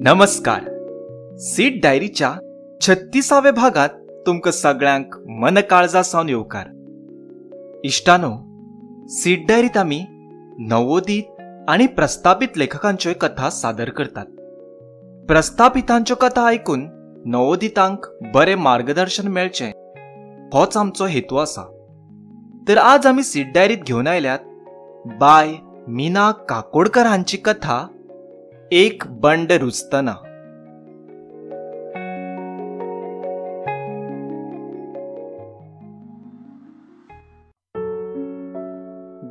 नमस्कार. सीड डायरीच्या 36व्या भागात तुमकां सगळ्यांक मन काळजासावन येवकार. इश्टानो, सीड डायरीत आमी नवोदित आणि प्रस्थापित लेखकांच्यो कथा सादर करतात. प्रस्थापितांच्यो कथा आयकून नवोदितांक बरे मार्गदर्शन मेळचें होच आमचो हेतू आसा. तर आज आमी सीड डायरीत घेवन आयल्यात बाय मीना काकोडकर हांची कथा एक बंड रुजतना.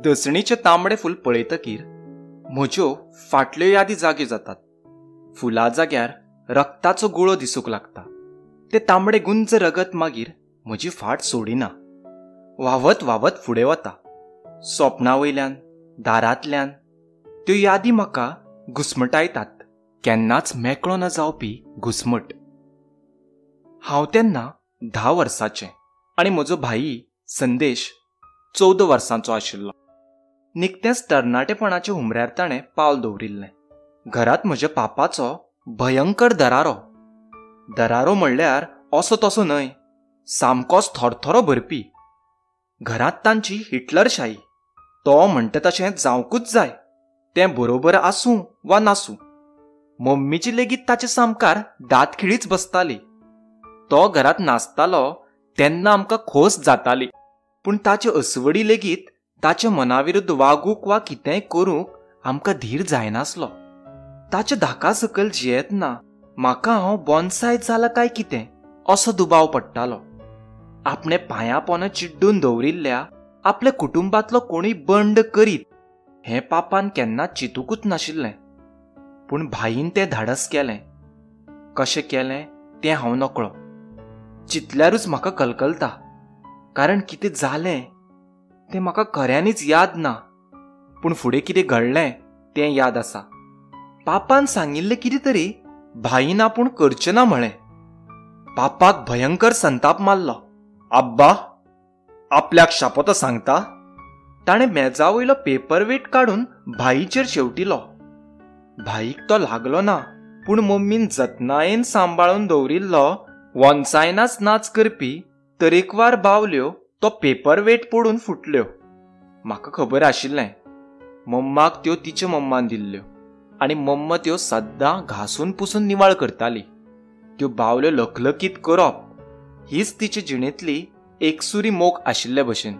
दसणीचे तांबडे फूल पळयतकीर म्हज्यो फाटल्यो यादी जाग्यो जातात. फुला जाग्यार रक्ताचो गुळो दिसूंक लागता. ते तांबडे गुंज रगत मागीर म्हजी फाट सोडिना. व्हावत व्हावत फुडें वता. स्वप्नां वयल्यान, दारांतल्यान त्यो यादी म्हाका घुस्मटायतात. केन्नाच मेकळो न जावपी घुस्मट. हांव तेन्ना 10 वर्सांचें आनी म्हजो भाई संदेश 14 वर्सांचो आशिल्लो. निकतेंच तरणाटेपणाच्या हुमऱ्यार ताणें पावल दवरिल्लें. घरांत म्हज्या पापाचो भयंकर दरारो. दरारो म्हणल्यार असो तसो न्हय, सामकोच थरथरो भरपी. घरांत तांची हिटलरशाही. तो म्हणटा तशें जावंकूच जाय, तें बरोबर आसूं वा नासूं. मम्मीची लेगीत ताचे सामकार दातखिळीच बसताली. तो घरांत नासतालो तेन्ना आमकां खोस जाताली, पूण ताचे अस्वडी लेगीत ताच्या मनाविरुद्ध वागूंक वा कितेंय करूंक आमकां धीर जायनासलो. ताच्या धाका सकयल जियेतना म्हाका हांव बोनसाय जाला काय कितें असो दुबाव पडटालो. आपणे पांयां पोंदां चिड्डून दवरिल्ल्या आपल्या कुटुंबांतलो कोणूय बंड करीत हें पापान केन्नाच चिंतूंकूच नाशिल्लें. पूण भाईन तें धाडस केलें. कशें केलें तें हांव नकळो. चिंतल्यारूच म्हाका कलकलता, कारण कितें जालें तें म्हाका खऱ्यांनीच याद ना. पूण फुडें कितें घडलें तें याद आसा. पापान सांगिल्लें कितें तरी भाईन आपूण करचें ना म्हळें. पापाक भयंकर संताप मारलो. आब्बा, आपल्याक शापोतो सांगता. ताणें मेजावयलो पेपरवेट काडून भाईचेर शेवटिलो. भाईक तो लागलो ना, पूण मम्मीन जतनायेन सांबाळून दवरिल्लो वंचायनाच नाच करपी तरेकवार बावल्यो तो पेपरवेट पडून फुटल्यो. म्हाका खबर आशिल्लें मम्माक त्यो तिच्या मम्मान दिल्ल्यो आनी मम्मा त्यो सद्दां घासून पुसून निवाळ करताली. त्यो बावल्यो लखलखीत करप हीच तिचे जिणेंतली एकसुरी मोख आशिल्ले भशेन.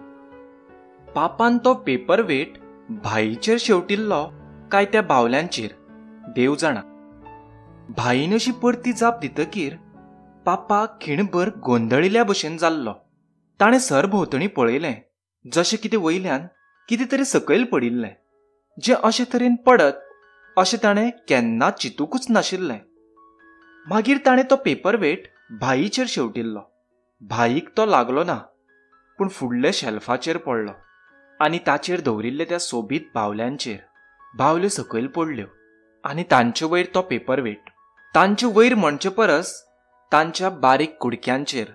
पापान तो पेपरवेट भाईचेर शेवटिल्लो काय त्या बावल्यांचेर देव जाणा. भाईन अशी परती जाप दितकीर पापा खिणभर गोंधळिल्ल्या भशेन जाल्लो. ताणें सरभोंवतणी पळयलें, जशें कितें वयल्यान कितें तरी सकयल पडिल्लें, जें अशे तरेन पडत अशें ताणें केन्नाच चिंतूंकूच नाशिल्लें. मागीर ताणें तो पेपरवेट भाईचेर शेवटिल्लो. भाईक तो लागलो ना, पूण फुडल्या शेल्फाचेर पडलो आनी ताचेर दवरिल्ले त्या सोबीत बावल्यांचेर बावल्यो सकयल पडल्यो आनी तांचे वयर तो पेपरवेट. तांचे वयर म्हणचे परस तांच्या बारीक कुडक्यांचेर.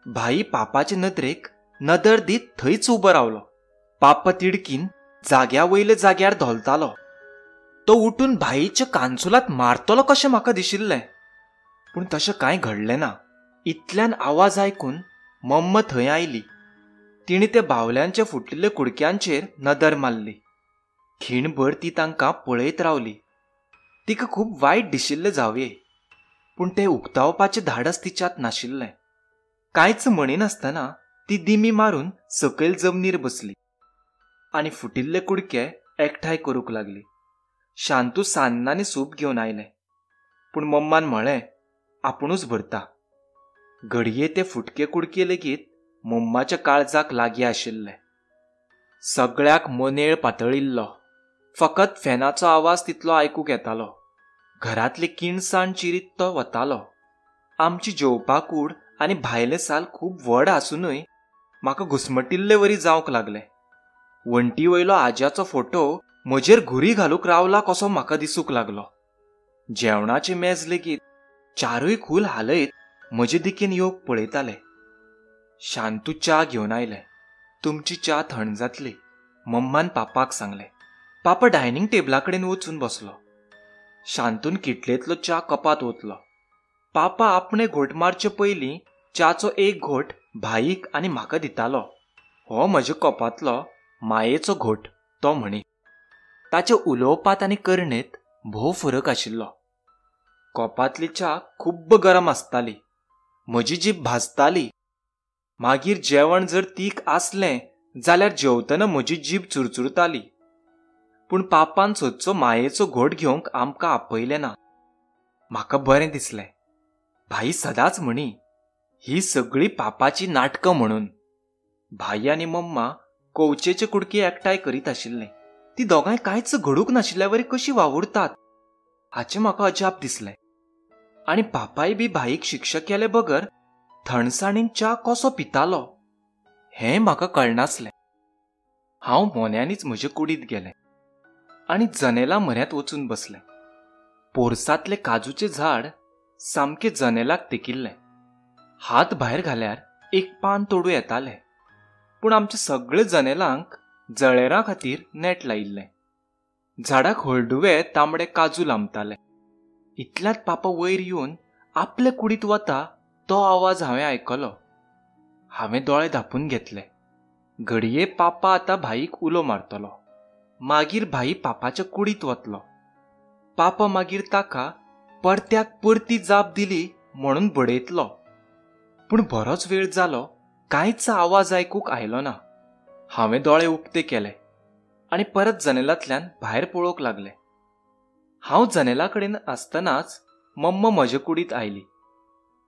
भाई पापाचे नदरेक नदर दीत थंयच उबो रावलो. पापा तिडकीन जाग्या वयले जाग्यार धोलतालो. तो उठून भाईच्या कांसुलात मारतलो कशें म्हाका दिशिल्लें, पूण तशें कांय घडलें ना. इतल्यान आवाज आयकून मम्मा थंय आयली. तिणें त्या बावल्यांच्या फुटलेल्या कुडक्यांचेर नदर मारली. खिणभर ती तांकां पळयत रावली. तिका खूब वायट दिशिल्लें जावये, पूण तें उक्तावपाचें धाडस तिच्यात नाशिल्लें. कांयच म्हणिनासतना ती दिमी मारून सकयल जमनीर बसली आनी फुटिल्ले कुडके एकठांय करूंक लागली. शांतू सान्नांनी सूप घेवन आयलें, पूण मम्मान म्हळें आपुणूच भरता. घडये ते फुटके कुडके लेगीत मम्माच्या काळजाक लागीं आशिल्ले. सगळ्याक मनेळ पातळिल्लो. फकत फॅनाचो आवाज तितलो आयकूंक येतालो. घरांतले किणसाण चिरीत तो वतालो. आमची जेवपा कूड आनी भायलें साल खूब व्हड आसुनूय म्हाका घुस्मटिल्ले वरी जावंक लागलें. वण्टी वयलो आज्याचो फोटो म्हजेर घुरी घालूंक रावला कसो म्हाका दिसूंक लागलो. जेवणाची मेज लेगीत चारूय खूल हालयत म्हजे दिकेन येवंक पळयताले. शांतू च्या घेवन आयलें. तुमची च्या थंड जातली, मम्मान पापाक सांगलें. पापा डायनिंग टेबलाकडेन वचून बसलो. शांतून किटलेतलो च्या कपात ओतलो. पापा आपणे घोट मारचे पयलीं च्याचो एक घोट भाईक आनी म्हाका दितालो. हो म्हज्या कपांतलो मायेचो घोट तो म्हणी. ताचे उलोवपांत आनी करणेंत भोव फरक आशिल्लो. कॉपांतली च्या खूब्ब गरम आसताली. म्हजी जीब भाजताली. मागीर जेवण जर तीख आसलें जाल्यार जेवतना म्हजी जीब चुरचुरताली. पूण पापान सदचो मायेचो घोट घेवंक आमकां आपयलें ना. म्हाका बरें दिसलें. भाई सदांच म्हणी, ही सगळी पापाची नाटकां म्हणून. भाई आनी मम्मा कवचेचे कुडके एकठांय करीत आशिल्ले. ती दोगांय कांयच घडूंक नाशिल्ल्यावरी कशी वावुरतात हाचें म्हाका अजाप दिसलें. आनी पापाय बी भाईक शिक्षा केले बगर थंडसाणीन च्या कसो पितालो हें म्हाका कळनासलें. हांव मोन्यांनीच म्हजे कुडींत गेलें आनी जनेला म्हऱ्यांत वचून बसलें. पोरसांतलें काजूचें झाड सामकें जनेलाक तेकिल्लें. हात भायर घाल्यार एक पान तोडूं येतालें. पूण आमच्या सगळ्या जनेलांक जळेरां खातीर नेट लायिल्लें. झाडाक हळडुवे तांबडे काजू लांबताले. इतल्यात पापा वयर येवन आपले कुडींत वता तो आवाज हांवें आयकलो. हांवें दोळे धांपून घेतले. घडये पापा आतां भाईक उलो मारतलो. मागीर भाई पापाच्या कुडींत वतलो. पापा मागीर ताका परत्याक परती जाप दिली म्हणून बडयतलो. पूण बरोच वेळ जालो कांयच आवाज आयकूंक आयलो ना. हांवें दोळे उक्ते केले आनी परत जनेलांतल्यान भायर पळोवंक लागलें. हांव जनेला कडेन आसतनाच मम्मा म्हजे कुडींत आयली.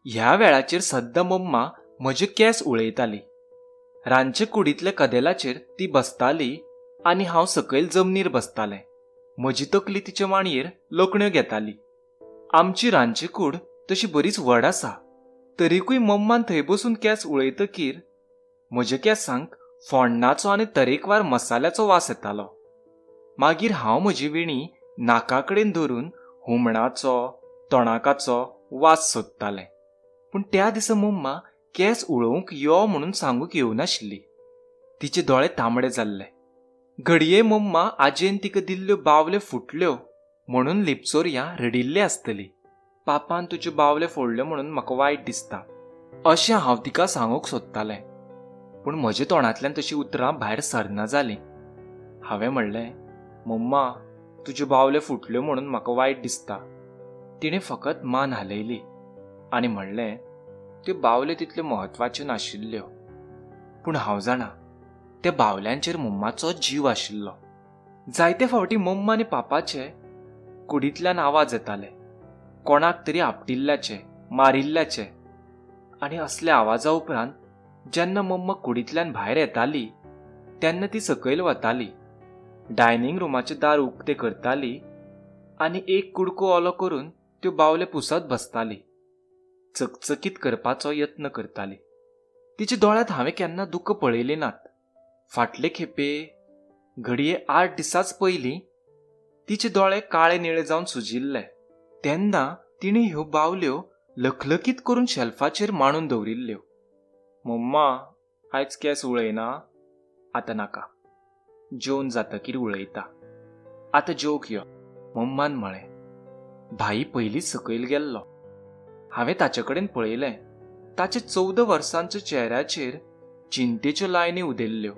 ह्या वेळाचेर सद्दां मम्मा म्हजे केंस उळयताली. रांदचे कुडींतल्या कदेलाचेर ती बसताली आनी हांव सकयल जमनीर बसतालें. म्हजी तकली तिचे मांडयेर लोकण्यो घेताली. आमची रांदची कूड तशी बरीच व्हड आसा. तरीकूय मम्मान थंय बसून केंस उळयतकीर म्हज्या केंसांक फोण्णाचो आनी तरेकवार मसाल्याचो वास येतालो. मागीर हांव म्हजी विणी नाकाकडेन धरून हुमणाचो तोणाकाचो वास सोदतालें. पूण त्या दिसा मम्मा केंस उळोवंक यो म्हणून सांगूंक येवनाशिल्ली. तिचे दोळे तांबडे जाल्ले. घडये मम्मा आजयेन तिका दिल्ल्यो बावल्यो फुटल्यो म्हणून लिपचोरयां रडिल्ली आसतली. पापान तुज्यो बावल्यो फोडल्यो म्हणून म्हाका वायट दिसता अशें हांव तिका सांगूंक सोदतालें. पूण म्हज्या तोंडांतल्यान तशीं उतरां भायर सरना जालीं. हांवें म्हणलें, मम्मा तुज्यो बावल्यो फुटल्यो म्हणून म्हाका वायट दिसता. तिणें फकत मान हालयली आनी म्हणलें, त्यो बावल्यो तितल्यो म्हत्वाच्यो नाशिल्ल्यो. पूण हांव जाणा त्या बावल्यांचेर मम्माचो जीव आशिल्लो. जायते फावटी मम्मा आनी पापाचे कुडींतल्यान आवाज येताले. कोणाक तरी आपटिल्ल्याचे मारिल्ल्याचे. आनी असल्या आवाजा उपरांत जेन्ना मम्मा कुडींतल्यान भायर येताली तेन्ना ती सकयल वताली. डायनिंग रुमाचें दार उक्तें करताली आनी एक कुडको ओलो करून त्यो बावल्यो पुसत बसताली. चकचकीत करपाचो यत्न करताली. तिच्या दोळ्यांत हांवें केन्ना दुकां पळयलीं नात. फाटले खेपे घडये 8 दिसांच पयलीं तिचे दोळे काळे निळे जावन सुजिल्ले. तेन्ना तिणें ह्यो बावल्यो लखलखीत करून शेल्फाचेर मांडून दवरिल्ल्यो. मम्मा आयज केंस उळयना? आतां नाका, जेवन जातकीर उळयता. आतां जेवंक यो मम्मान म्हळें. भाई पयलींच सकयल गेल्लो. हांवें ताचे कडेन पळयलें. ताच्या 14 वर्सांच्या चेहऱ्याचेर चिंतेच्यो लायनी उदेल्ल्यो.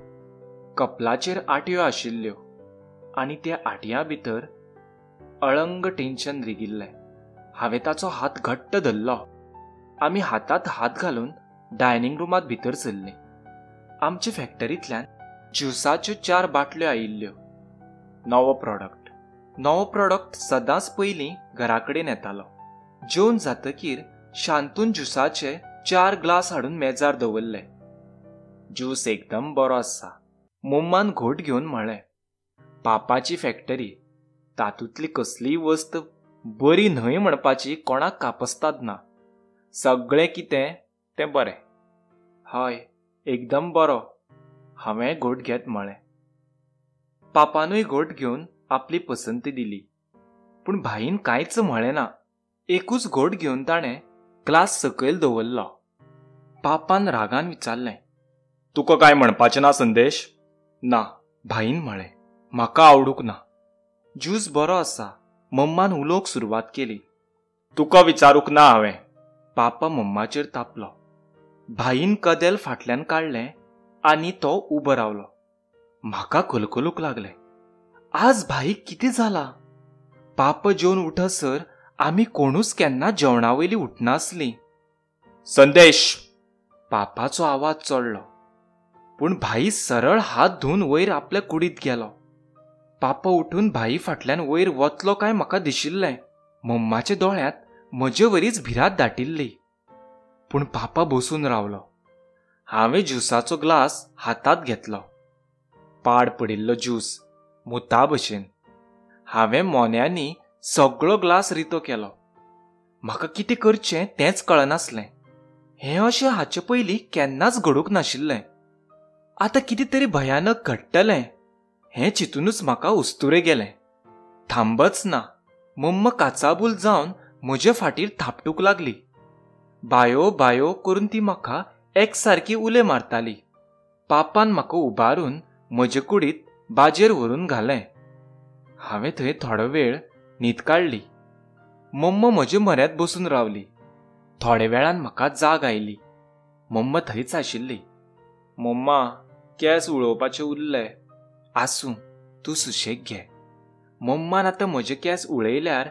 कपलाचेर आटयो आशिल्ल्यो आनी त्या आटयां भितर अळंग टेन्शन रिगिल्लें. हांवें ताचो हात घट्ट धरलो. आमी हातांत हात घालून डायनिंग रुमांत भितर सरलीं. आमचे फॅक्टरींतल्यान ज्युसाच्यो 4 बाटल्यो आयिल्ल्यो. नवो प्रॉडक्ट सदांच पयलीं घराकडेन येतालो. जेवन जातकीर शांतून ज्युसाचे 4 ग्लास हाडून मेजार दवरले. ज्यूस एकदम बरो आसा मम्मान घोट घेवन म्हळें. पापाची फॅक्टरी, तातूंतली कसलीय वस्त बरी न्हय म्हणपाची कोणाक कापस्ताद ना. सगळें कितें तें बरें. हय, एकदम बरो, हांवें घोट घेत म्हळें. पापानूय घोट घेवन आपली पसंती दिली. पूण भाईन कांयच म्हळें ना. एकूच घोट घेवन ताणें ग्लास सकयल दवरलो. पापान रागान विचारलें, तुका काय म्हणपाचें ना संदेश? ना, भाईन म्हळें. म्हाका आवडूंक ना. ज्यूस बरो आसा, मम्मान उलोवंक सुरवात केली. तुका विचारूंक ना हांवें. पापा मम्माचेर तापलो. भाईन कदेल फाटल्यान काडलें आनी तो उबो रावलो. म्हाका कलकलूंक लागलें. आज भाईक कितें जालां? पाप जेवन उठसर आमी कोणूच केन्ना जेवणावयली उठनासलीं. संदेश! पापाचो आवाज चडलो. पूण भाई सरळ हात धुवन वयर आपल्या कुडींत गेलो. पापा उठून भाई फाटल्यान वयर वतलो काय म्हाका दिशिल्लें. मम्माच्या दोळ्यांत म्हजे वरीच भिरांत दाटिल्ली. पूण पापा बसून रावलो. हांवें ज्युसाचो ग्लास हातांत घेतलो. पाड पडिल्लो ज्यूस, मुता भशेन. हांवें मोन्यांनी सगळो ग्लास रितो केलो. म्हाका कितें करचें तेंच कळनासलें. हें अशें हाचे पयलीं केन्नाच घडूंक नाशिल्लें. आतां कितें तरी भयानक घडटलें हें चिंतूनच म्हाका उस्तुरे गेलें. थांबच ना. मम्मा काचाबूल जावन म्हजे फाटीर थापटूंक लागली. बायो बायो करून ती म्हाका एकसारकी उले मारताली. पापान म्हाका उबारून म्हजे कुडींत बाजेर व्हरून घालें. हांवें थंय थोडो वेळ न्हीद काडली. मम्मा म्हजे म्हऱ्यांत बसून रावली. थोड्या वेळान म्हाका जाग आयली. मम्मा थंयच आशिल्ली. मम्मा, केंस उळोवपाचे उरले. आसूं, तूं सुशेग घे. मम्मान आतां म्हजे केंस उळयल्यार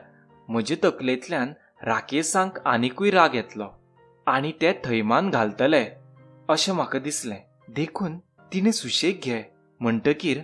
म्हजे तकलेंतल्यान राकेसांक आनिकूय राग येतलो आनी ते थैमान घालतले अशें म्हाका दिसलें. देखून तिणें सुशेग घे म्हणटकीर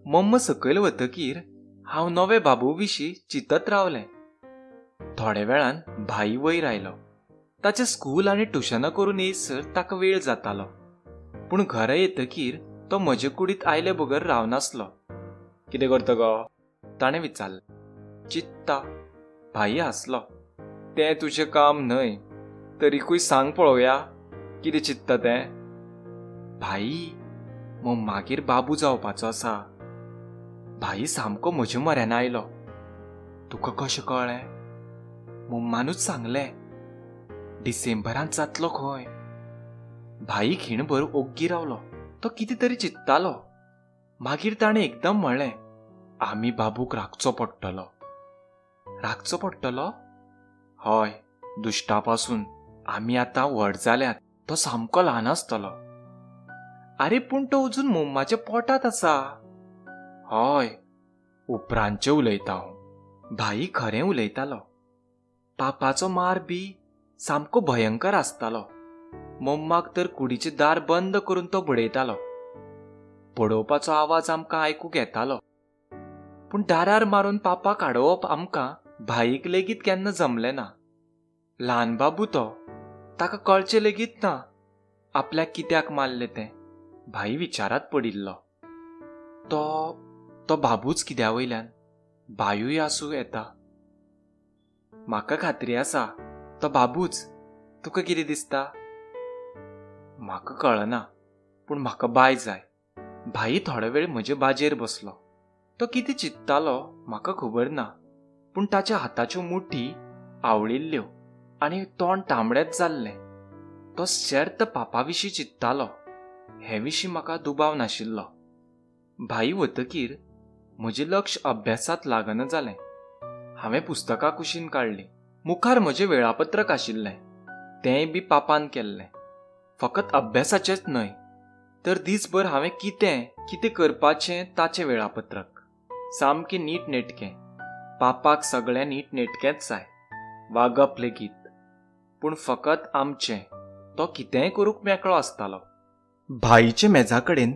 मम्मा सकयल वतकीर हांव नवे बाबू विशीं चिंतत रावलें. थोड्या वेळान भाई वयर आयलो. ताचें स्कूल आनी ट्युशनां करून येयसर ताका वेळ जातालो. पूण घरा येतकीर तो म्हजे कुडींत आयले बगर रावनासलो. कितें करता गो? ताणें विचारलें. चिंत्ता. भाई हांसलो. तें तुजें काम न्हय. तरीकूय सांग पळोवया कितें चिंत्ता तें. भाई, मागीर बाबू जावपाचो आसा. भाई सामको म्हज्या म्हऱ्यान आयलो. तुका कशें कळ्ळें? मम्मानूच सांगलें. डिसेंबरांत जातलो खंय. भाई खिणभर ओग्गी रावलो. तो कितें तरी चिंत्तालो. मागीर ताणें एकदम म्हणलें, आमी बाबूक राखचो पडटलो. राखचो पडटलो? हय, दुश्टापासून. आमी आतां व्हड जाल्यात. तो सामको ल्हान आसतलो. आरे पूण तो अजून मम्माच्या पोटांत आसा. हय, उपरांतचें उलयता हांव. भाई खरें उलयतालो. पापाचो मार बी सामको भयंकर आसतालो. मम्माक तर कुडीचें दार बंद करून तो बडयतालो. पडोवपाचो आवाज आमकां आयकूंक येतालो. पूण दारार मारून पापाक आडोवप आमकां भाईक लेगीत केन्ना जमलें ना. ल्हान बाबू तो, ताका कळचें लेगीत ना आपल्याक कित्याक मारलें तें. भाई विचारात पडिल्लो. तो बाबूच कित्या वयल्यान बायूय आसूं येता. म्हाका खात्री आसा तो बाबूच. तुका कितें दिसता? म्हाका कळना, पूण म्हाका बाय जाय. भाई थोडो वेळ म्हजे बाजेर बसलो. तो कितें चिंत्तालो म्हाका खबर ना, पूण ताच्या हाताच्यो मुठी आवळिल्ल्यो आनी तोंड तांबडेंच जाल्लें. तो शेर्त पापाविशीं चिंत्तालो. हे विशीं म्हाका दुबाव नाशिल्लो. भाई वतकीर म्हजें लक्ष अभ्यासात लागना जालें. हांवें पुस्तकां कुशीन काडलीं. मुखार म्हजें वेळापत्रक आशिल्लें, तेंय बी पापान केल्लें. फकत अभ्यासाचेंच न्हय, तर दिसभर हांवें कितें कितें करपाचें ताचें वेळापत्रक. सामकें नीटनेटकें. पापाक सगळें नीटनेटकेंच जाय, वागप लेगीत. पूण फकत आमचें. तो कितेंय करूंक मेकळो आसतालो. भाईचे मेजाकडेन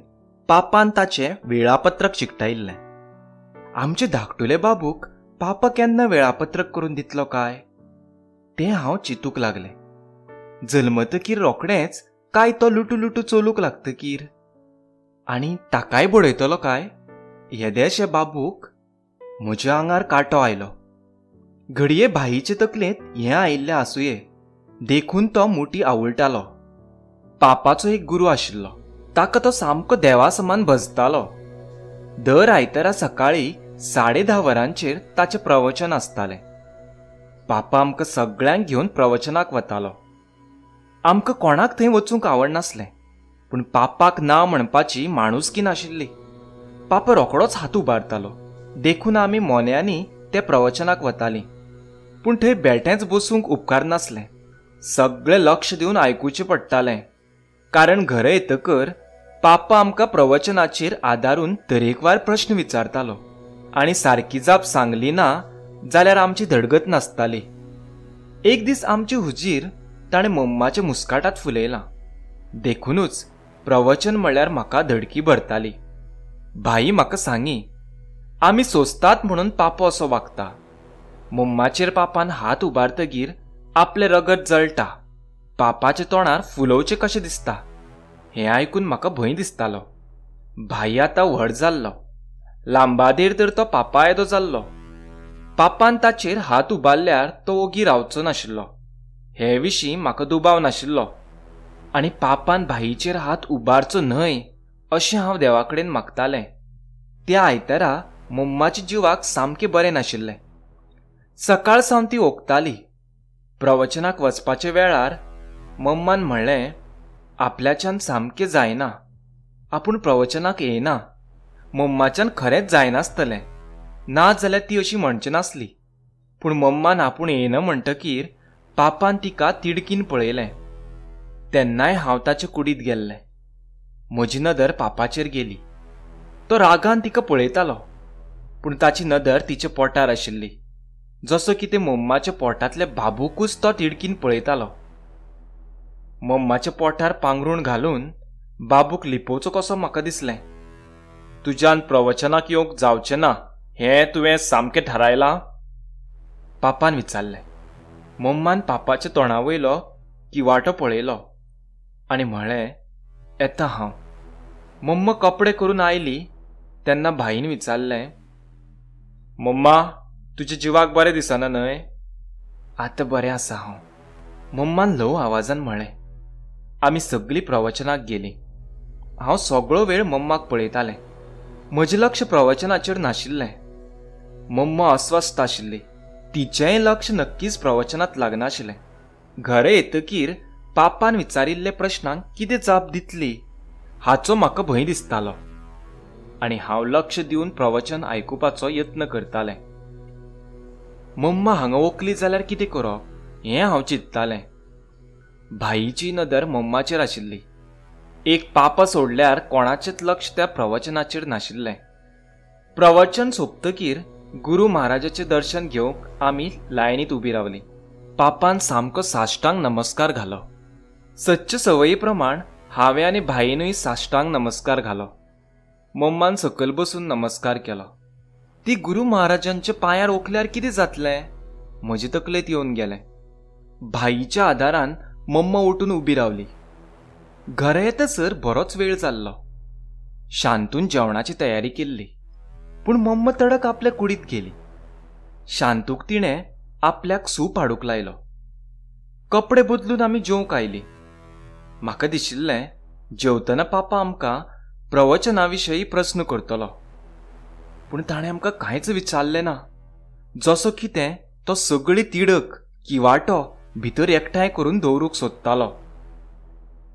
पापान ताचें वेळापत्रक चिकटायिल्लें. आमचे धाकटुले बाबूक पापा केन्ना वेळापत्रक करून दितलो काय, तें हांव चिंतूंक लागलें. जल्मतकीर रोखडेंच काय तो लुटू लुटू चलूंक लागतकीर, आनी ताकाय बडयतलो काय, येदेशे बाबूक म्हज्या आंगार कांटो आयलो. घडये भाईचे तकलेंत हें आयिल्लें आसुये देखून तो मुठी आवळटालो. पापाचो एक गुरू आशिल्लो. ताका तो सामको देवा समान भजतालो. दर आयतारा सकाळीं 10:30 वरांचेर ताचें प्रवचन आसतालें. पापा आमकां सगळ्यांक घेवन प्रवचनाक वतालो. आमकां कोणाक थंय वचूंक आवडनासलें, पूण पापाक ना म्हणपाची माणुसकी नाशिल्ली. पापा रोखडोच हात उबारतालो, देखून आमी मोन्यांनी ते प्रवचनाक वतालीं. पूण थंय बेठेंच बसूंक उपकार नासलें. सगळें लक्ष दिवन आयकुचें पडटालें. कारण घरा येतकर पापा आमकां प्रवचनाचेर आदारून तरेकवार प्रश्न विचारतालो, आनी सारकी जाप सांगली ना जाल्यार आमची धडगत नासताली. एक दीस आमचे हुजीर ताणें मम्माच्या मुस्काटांत फुलयलां. देखूनच प्रवचन म्हणल्यार म्हाका धडकी भरताली. भाई म्हाका सांगी, आमी सोंसतात म्हणून पापो असो वागता. मम्माचेर पापान हात उबारतकीर आपलें रगत जळटा. पापाच्या तोंडार फुलोवचें कशें दिसता. हें आयकून म्हाका भंय दिसतालो. भाई आतां व्हड जाल्लो. लांबादेर तर तो पापा येदो जाल्लो. पापान ताचेर हात उबारल्यार तो ओगी रावचो नाशिल्लो. हे विशीं म्हाका दुबाव नाशिल्लो. आनी पापान भाईचेर हात उबारचो न्हय अशें हांव देवाकडेन मागतालें. त्या आयतारा मम्माच्या जिवाक सामकें बरें नाशिल्लें. सकाळ सावन ती ओंकताली. प्रवचनाक वचपाच्या वेळार मम्मान म्हणलें, आपल्याच्यान सामकें जायना, आपूण प्रवचनाक येयना. मम्माच्यान खरेंच जायनासतलें, ना जाल्यार ती अशी म्हणची नासली. पूण मम्मान आपूण येयना म्हणटकीर पापान तिका तिडकीन पळयलें. तेन्नाय हांव ताचे कुडींत गेल्लें. म्हजी नदर पापाचेर गेली. तो रागान तिका पळयतालो, पूण ताची नदर तिच्या पोटार आशिल्ली. जसो की ते मम्माच्या पोटांतले बाबूकूच तो तिडकीन पळयतालो. मम्माच्या पोटार पांघरूण घालून बाबूक लिपोवचो कसो म्हाका दिसलें. तुज्यान प्रवचनाक येवंक जावचें ना हें तुवें सामकें थारायलां? पापान विचारलें. मम्मान पापाच्या तोंडावयलो किवाटो पळयलो आनी म्हळें, येता हांव. मम्मा कपडे करून आयली तेन्ना भाईन विचारलें, मम्मा तुज्या जिवाक बरें दिसना न्हय? आतां बरें आसा हांव, मम्मान ल्हव आवाजान म्हळें. आमी सगळीं प्रवचनाक गेलीं. हांव सगळो वेळ मम्माक पळयतालें. म्हजें लक्ष प्रवचनाचेर नाशिल्लें. मम्मा अस्वस्थ आशिल्ली. तिचेंय लक्ष नक्कीच प्रवचनांत लागनाशिल्लें. घरा येतकीर पापान विचारिल्ल्या प्रश्नांक कितें जाप दितली हाचो म्हाका भंय दिसतालो. आनी हांव लक्ष दिवन प्रवचन आयकुपाचो यत्न करतालें. मम्मा हांगा ओंकली जाल्यार कितें करप हें हांव चिंत्तालें. भाईची नदर मम्माचेर आशिल्ली. एक पापा सोडल्यार कोणाचेंच लक्ष त्या प्रवचनाचेर नाशिल्लें. प्रवचन सोंपतकीर गुरु महाराजाचे दर्शन घेवंक आमी लायनीत उबी रावली. पापान सामको साश्टांग नमस्कार घालो. सच्च सवयी प्रमाण हांवें आनी भाईनूय साश्टांग नमस्कार घालो. मम्मान सकयल बसून नमस्कार केलो. ती गुरु महाराजांच्या पांयार ओकल्यार कितें जातलें? म्हजे तकलेंत येवन गेलें. भाईच्या आदारान मम्मा उठून उबी रावली. घरा येतसर बरोच वेळ जाल्लो. शांतून जेवणाची तयारी केल्ली, पूण मम्मा तडक आपल्या कुडींत गेली. शांतूक तिणें आपल्याक सूप हाडूंक लायलो. कपडे बदलून आमी जेवंक आयलीं. म्हाका दिशिल्लें जेवतना पापा आमकां प्रवचना विशयी प्रस्न करतलो, पूण ताणें आमकां कांयच विचारलें ना. जसो कितें तो सगळी तिडक किवाटो भितर एकठांय करून दवरूंक सोदतालो.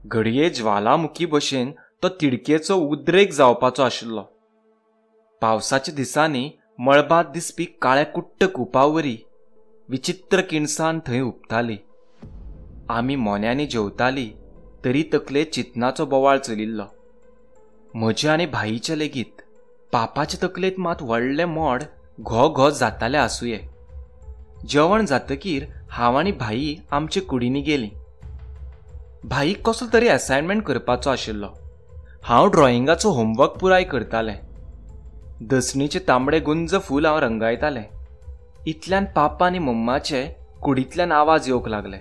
घडये ज्वालामुखी भशेन तो तिडकेचो उद्रेक जावपाचो आशिल्लो. पावसाच्या दिसांनी मळबात दिसपी काळ्या कुट्ट कुपावरी विचित्र किणसाण थंय उबताली. आमी मोन्यांनी जेवतालीं तरी तकलेत चिंतनाचो बोवाळ चलिल्लो. म्हजे आनी भाईचे लेगीत पापाचे तकलेत मात व्हडलें मोड घो घो जाताले आसुये. जेवण जातकीर हांव आनी भाई आमचे कुडींनी गेलीं. भाईक कसलो तरी असायनमेंट करपाचो आशिल्लो. हांव ड्रॉइंगाचो होमवर्क पुराय करतालें. दसणीचे तांबडे गुंज फूल हांव रंगायतालें. इतल्यान पापा आनी मम्माचे कुडींतल्यान आवाज येवंक लागले,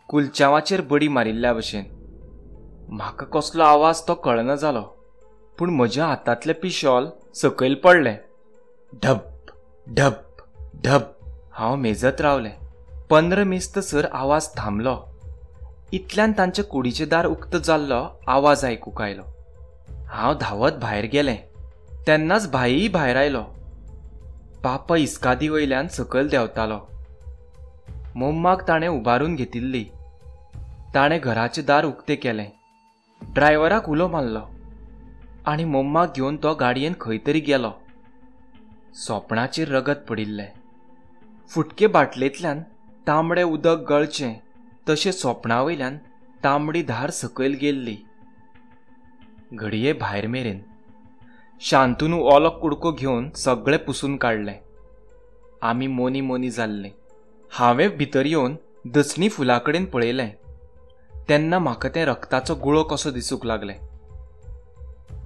कुलचावाचेर बडी मारिल्ल्या भशेन. म्हाका कसलो आवाज तो कळना जालो, पूण म्हज्या हातांतलें पिशॉल सकयल पडलें. ढब ढब ढब हांव मेजत रावलें. 15 मेस्तसर आवाज थांबलो. इतल्यान तांच्या कुडीचें दार उक्तं जाल्लो आवाज आयकूंक आयलो. हांव धांवत भायर गेलें. तेन्नाच भाईय भायर आयलो. पापा इस्कादी वयल्यान सकयल देंवतालो. मम्माक ताणें उबारून घेतिल्ली. ताणें घराचें दार उक्तें केलें. ड्रायव्हराक उलो मारलो आनी मम्माक घेवन तो गाडयेन खंय तरी गेलो. सोपणाचेर रगत पडिल्लें. फुटके बाटलेंतल्यान तांबडें उदक गळचें तशें सोपणावयल्यान तांबडी धार सकयल गेल्ली. घडये भायर मेरेन शांतून ओलो कुडको घेवन सगळें पुसून काडलें. आमी मोनी मोनी जाल्लीं. हांवें भितर येवन दसणी फुला कडेन पळयलें तेन्ना म्हाका तें रक्ताचो गुळो कसो दिसूंक लागलें.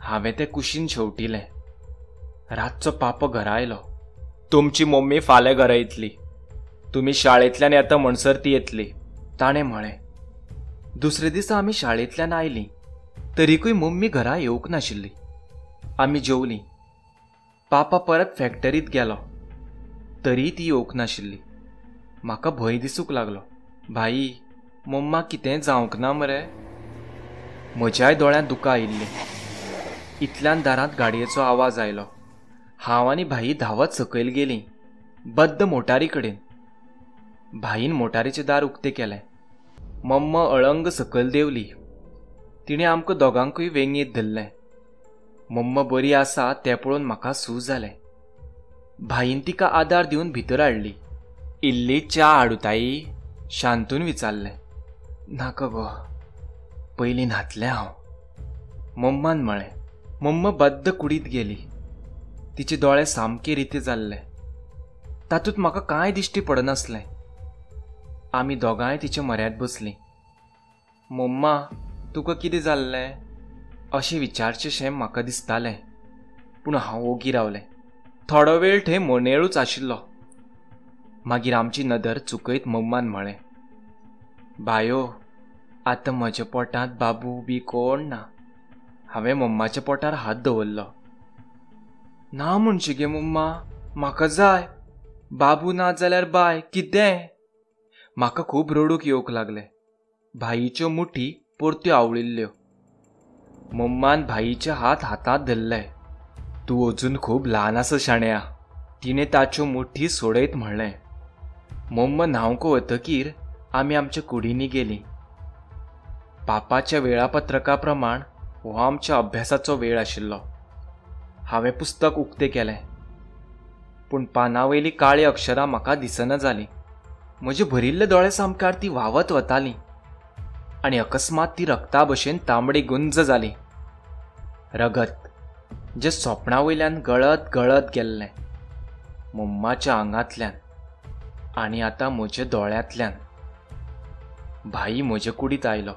हांवें तें कुशीन शेवटिलें. रातचो पापो घरा आयलो. तुमची मम्मी फाल्यां घरा येतली. तुमी शाळेंतल्यान येता म्हणसर ती येतली, ताणें म्हळें. दुसरे दिसा आमी शाळेंतल्यान आयलीं तरीकूय मम्मी घरा येवंक नाशिल्ली. आमी जेवलीं. पापा परत फॅक्टरींत गेलो तरी ती येवंक नाशिल्ली. म्हाका भंय दिसूंक लागलो. भाई, मम्मा कितें जावंक ना मरे? म्हज्याय दोळ्यांत दुकां आयिल्लीं. इतल्यान दारांत गाडयेचो आवाज आयलो. हांव आनी भाई धांवत सकयल गेलीं, बद्द मोटारी कडेन. भाईन मोटारीचें दार उक्तें केलें. मम्मा अळंग सकयल देंवली. तिणें आमकां दोगांकूय वेंगयेंत धरलें. मम्मा बरी आसा तें पळोवन म्हाका सू जालें. भाईन तिका आदार दिवन भितर हाडली. इल्ली च्या हाडूं ताई? शांतून विचारलें. नाका गो, पयलीं न्हातलें हांव, मम्मान म्हळें. मम्मा बद्द कुडींत गेली. तिचे दोळे सामके रिते जाल्ले. तातूंत म्हाका कांय दिश्टी पडनासलें. आमी दोगांय तिच्या म्हऱ्यांत बसलीं. मम्मा, तुका कितें जाल्लें अशें विचारचेशें म्हाका दिसतालें, पूण हांव ओगी रावलें. थोडो वेळ थंय मोनेळूच आशिल्लो. मागीर आमची नदर चुकयत मम्मान म्हळें. बायो, आतां म्हज्या पोटांत बाबू बी कोण ना. हांवें मम्माच्या पोटार हात दवरलो. ना म्हणशी गे मम्मा, म्हाका जाय. बाबू ना जाल्यार बाय कितें? म्हाका खूब रडूंक येवंक लागलें. भाईच्यो मुठी परत्यो आवळिल्ल्यो. मम्मान भाईचे हात हातांत धरले. तूं अजून खूब ल्हान आसा शाण्या, तिणें ताच्यो मुठी सोडयत म्हणलें. मम्मा न्हांवंक वतकीर आमी आमच्या कुडींनी गेलीं. पापाच्या वेळापत्रका प्रमाण हो आमच्या अभ्यासाचो वेळ आशिल्लो. हांवें पुस्तक उक्तें केलें, पूण पानावयलीं काळीं अक्षरां म्हाका दिसना जालीं. म्हजे भरिल्ले दोळे सामकार ती व्हांवत वतालीं आनी अकस्मात ती रक्ता भशेन तांबडी गुंज जाली. रगत जे सोपणा वयल्यान गळत गळत गेल्लें. मम्माच्या आंगांतल्यान आनी आतां म्हज्या दोळ्यांतल्यान भाई म्हजे कुडींत आयलो.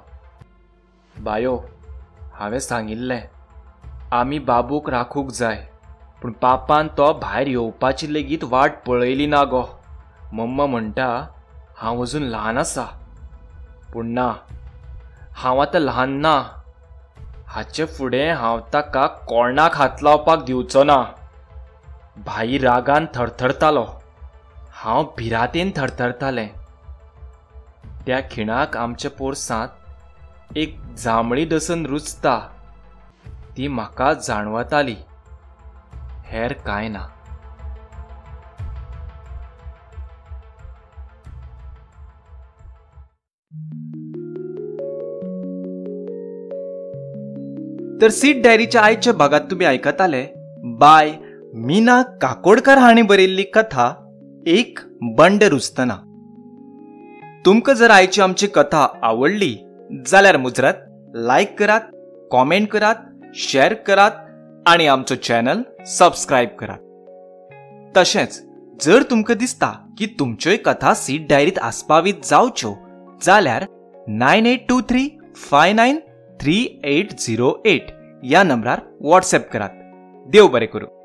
बायो, हांवें सांगिल्लें आमी बाबूक राखूंक जाय, पूण पापान तो भायर येवपाची लेगीत वाट पळयली ना गो. मम्मा म्हणटा हांव अजून ल्हान आसा, पूण ना, हांव आतां ल्हान ना. हाचे फुडें हांव ताका कोणाक हात लावपाक दिवचो ना. भाई रागान थरथरतालो, हांव भिरांतेन थरथरतालें. त्या खिणाक आमच्या पोरसांत एक जांबळी दसन रुजता ती म्हाका जाणवताली, हेर कांय ना. तर सीड डायरीच्या आयच्या भागात तुम्ही आयकताले बाय मीना काकोडकर हांणी बरयल्ली कथा एक बंड रुजतना. तुमकां जर आयची आमची कथा आवडली जाल्यार मुजरत लायक करात, कॉमेंट करात, शेअर करात आणि आमचो चॅनल सबस्क्राईब करात. तशेंच जर तुमकां दिसता की तुमच्योय कथा सीड डायरीत आस्पावीत जावच्यो जाल्यार 9823593808 या नंबरार व्हॉट्सॲप करात. देव बरें करूं.